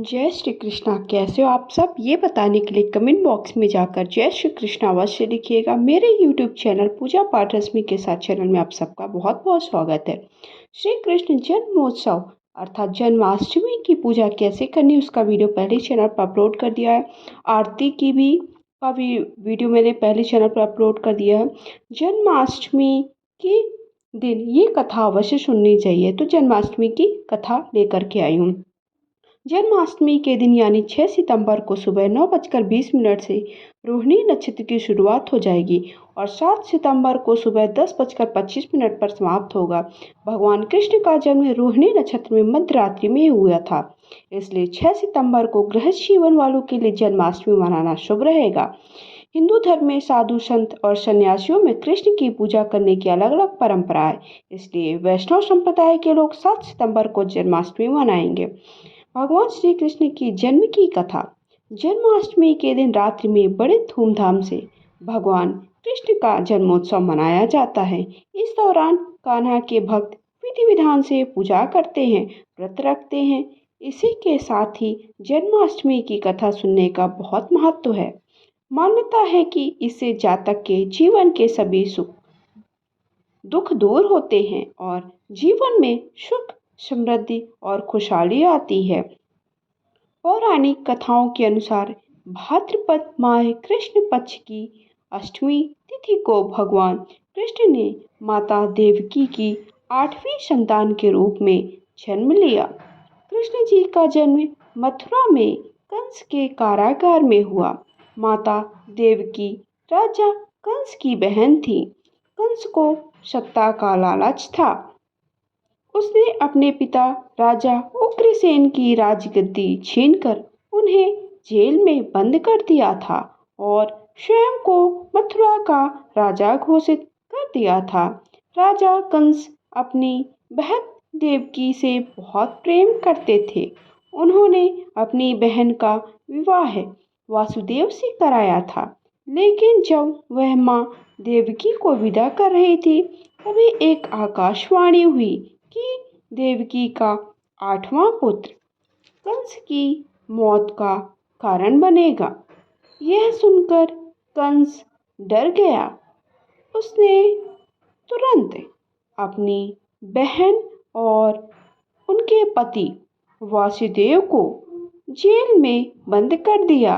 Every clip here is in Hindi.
जय श्री कृष्णा। कैसे हो आप सब? ये बताने के लिए कमेंट बॉक्स में जाकर जय श्री कृष्णा अवश्य लिखिएगा। मेरे यूट्यूब चैनल पूजा पाठ रश्मि के साथ चैनल में आप सबका बहुत बहुत स्वागत है। श्री कृष्ण जन्मोत्सव अर्थात जन्माष्टमी की पूजा कैसे करनी उसका वीडियो पहले चैनल पर अपलोड कर दिया है। आरती की भी वीडियो मैंने पहले चैनल पर अपलोड कर दिया है। जन्माष्टमी के दिन ये कथा अवश्य सुननी चाहिए, तो जन्माष्टमी की कथा लेकर के आई हूँ। जन्माष्टमी के दिन यानी 6 सितंबर को सुबह 9:20 से रोहिणी नक्षत्र की शुरुआत हो जाएगी और 7 सितंबर को सुबह 10:25 पर समाप्त होगा। भगवान कृष्ण का जन्म रोहिणी नक्षत्र में मध्य रात्रि में हुआ था, इसलिए 6 सितंबर को गृहस्थ जीवन वालों के लिए जन्माष्टमी मनाना शुभ रहेगा। हिंदू धर्म में साधु संत और सन्यासियों में कृष्ण की पूजा करने की अलग अलग परंपरा है, इसलिए वैष्णव संप्रदाय के लोग 7 सितंबर को जन्माष्टमी मनाएंगे। भगवान श्री कृष्ण की जन्म की कथा। जन्माष्टमी के दिन रात्रि में बड़े धूमधाम से भगवान कृष्ण का जन्मोत्सव मनाया जाता है। इस दौरान कान्हा के भक्त विधि विधान से पूजा करते हैं, व्रत रखते हैं। इसी के साथ ही जन्माष्टमी की कथा सुनने का बहुत महत्व है। मान्यता है कि इससे जातक के जीवन के सभी सुख दुख दूर होते हैं और जीवन में सुख समृद्धि और खुशहाली आती है। पौराणिक कथाओं के अनुसार भाद्रपद माह कृष्ण पक्ष की अष्टमी तिथि को भगवान कृष्ण ने माता देवकी की 8वीं संतान के रूप में जन्म लिया। कृष्ण जी का जन्म मथुरा में कंस के कारागार में हुआ। माता देवकी राजा कंस की बहन थी। कंस को सत्ता का लालच था। उसने अपने पिता राजा उग्रसेन की राजगद्दी छीनकर उन्हें जेल में बंद कर दिया था और स्वयं को मथुरा का राजा घोषित कर दिया था। राजा कंस अपनी बहन देवकी से बहुत प्रेम करते थे। उन्होंने अपनी बहन का विवाह वासुदेव से कराया था, लेकिन जब वह माँ देवकी को विदा कर रही थी, तभी एक आकाशवाणी हुई कि देवकी का 8वां पुत्र कंस की मौत का कारण बनेगा। यह सुनकर कंस डर गया। उसने तुरंत अपनी बहन और उनके पति वासुदेव को जेल में बंद कर दिया।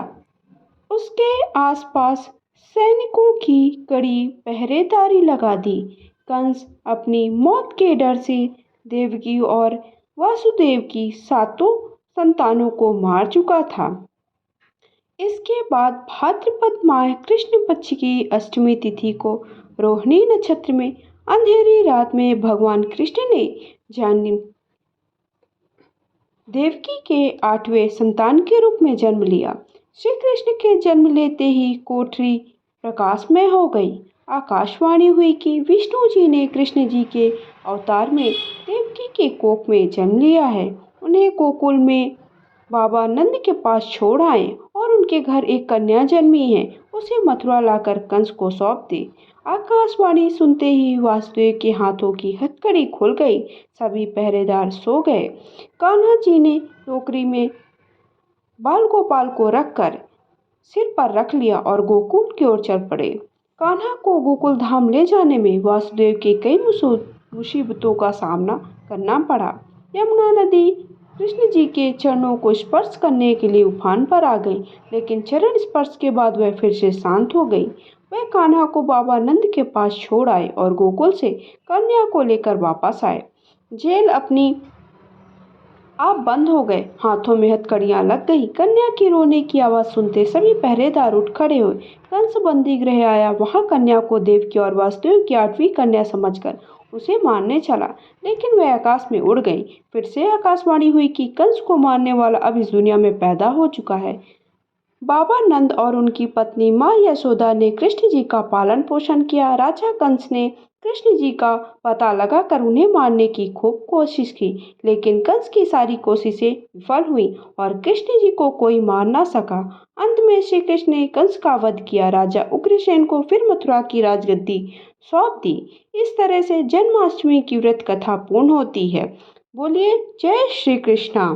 उसके आसपास सैनिकों की कड़ी पहरेदारी लगा दी। कंस अपनी मौत के डर से देवकी और वासुदेव की 7 संतानों को मार चुका था। इसके बाद भाद्रपद माह कृष्ण पक्ष की अष्टमी तिथि को रोहिणी नक्षत्र में अंधेरी रात में भगवान कृष्ण ने जन्म देवकी के 8वें संतान के रूप में जन्म लिया। श्री कृष्ण के जन्म लेते ही कोठरी प्रकाशमय हो गई। आकाशवाणी हुई कि विष्णु जी ने कृष्ण जी के अवतार में देवकी के कोख में जन्म लिया है। उन्हें गोकुल में बाबा नंद के पास छोड़ आए और उनके घर एक कन्या जन्मी है, उसे मथुरा लाकर कंस को सौंप दी। आकाशवाणी सुनते ही वासुदेव के हाथों की हथकड़ी खुल गई। सभी पहरेदार सो गए। कान्हा जी ने टोकरी में बाल गोपाल को रखकर सिर पर रख लिया और गोकुल की ओर चल पड़े। कान्हा को गोकुल धाम ले जाने में वासुदेव के कई मुसीबतों का सामना करना पड़ा। यमुना नदी कृष्ण जी के चरणों को स्पर्श करने के लिए उफान पर आ गई, लेकिन चरण स्पर्श के बाद वह फिर से शांत हो गई। वह कान्हा को बाबा नंद के पास छोड़ आए और गोकुल से कन्या को लेकर वापस आए। जेल अपनी आप बंद हो गए, हाथों में हथकड़ियां लग गई। कन्या की रोने की आवाज सुनते सभी पहरेदार उठ खड़े हुए। कंस बंदी गृह आया। वहां कन्या को देवकी और वासुदेव की 8वीं कन्या समझकर उसे मारने चला, लेकिन वह आकाश में उड़ गई। फिर से आकाशवाणी हुई कि कंस को मारने वाला अब इस दुनिया में पैदा हो चुका है। बाबा नंद और उनकी पत्नी माँ यशोदा ने कृष्ण जी का पालन पोषण किया। राजा कंस ने कृष्ण जी का पता लगाकर उन्हें मारने की खूब कोशिश की, लेकिन कंस की सारी कोशिशें विफल हुई और कृष्ण जी को कोई मार ना सका। अंत में श्री कृष्ण ने कंस का वध किया। राजा उग्रसेन को फिर मथुरा की राजगद्दी सौंप दी। इस तरह से जन्माष्टमी की व्रत कथा पूर्ण होती है। बोलिए जय श्री कृष्णा।